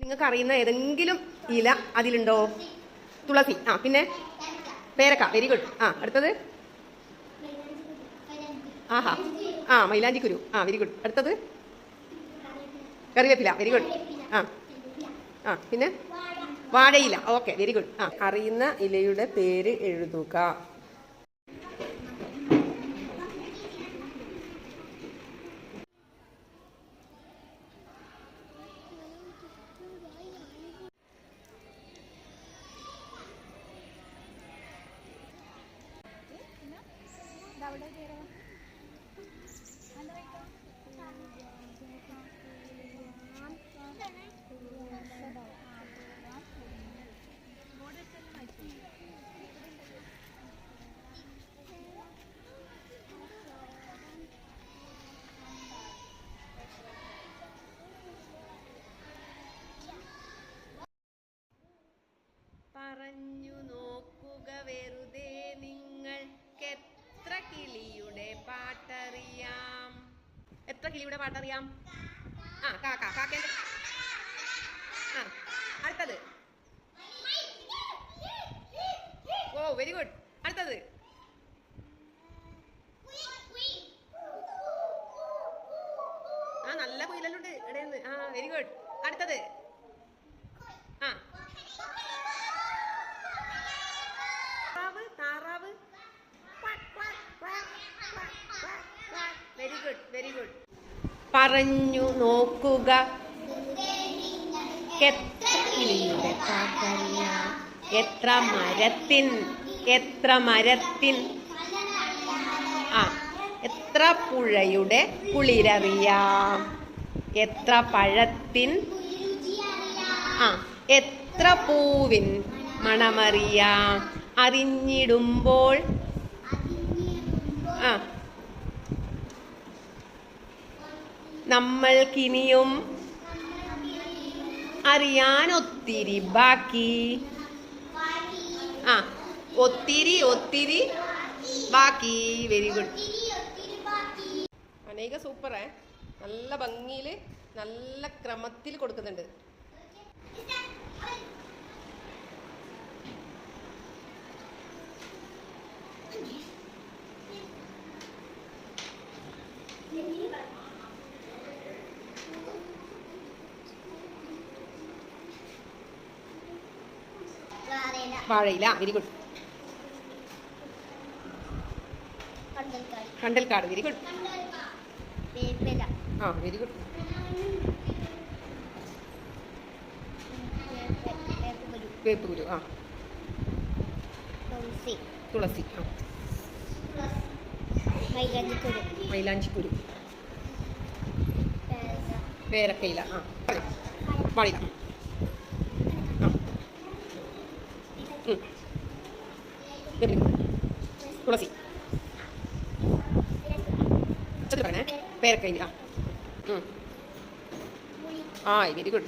നിങ്ങൾക്ക് അറിയുന്ന ഏതെങ്കിലും ഇല അതിലുണ്ടോ? തുളസി. പിന്നെ പേരക്ക. Very good. അടുത്തത് ആഹാ മൈലാഞ്ചിക്കുരു. Very good. അടുത്തത് കറിവേപ്പില. Very good. പിന്നെ വാഴയില. Okay, very good. അറിയുന്ന ഇലയുടെ പേര് എഴുതുക. പറഞ്ഞു നോക്കുക വെറുതെ നിങ്ങൾക്കെത്ര കിളിയുടെ പാട്ടറിയാം? എത്ര കിളിയുടെ പാട്ടറിയാം? കാക്കേന്റെ. അടുത്തത്. ഓ, വെരി ഗുഡ്. അടുത്തത്. നല്ല കുയിലുണ്ട് ഇടയിന്ന്. Very good. അടുത്തത്. താറാവ്. Very good, very good. പറഞ്ഞു നോക്കുക കിളിയുടെ പാട്ടറിയാം? എത്ര മരത്തിൻ എത്ര പുഴയുടെ കുളിരറിയാം? എത്ര പഴത്തിൻ എത്ര പൂവിൻ മണമറിയാം? അറിഞ്ഞിടുമ്പോൾ നമ്മൾക്കിനിയും അറിയാൻ ഒത്തിരി ബാക്കി. ഒത്തിരി ബാക്കി. Very good. അനേക സൂപ്പറേ. നല്ല ഭംഗിയിൽ നല്ല ക്രമത്തിൽ കൊടുക്കുന്നുണ്ട്. വാഴയില. Very good. കണ്ടൽക്കാട്. Very good. Very good. വേപ്പുകുരു. തുളസി. മൈലാഞ്ചിക്കുരു. പേരക്കയില. വാഴയില. തുളസി. പേരക്കയില. Very good.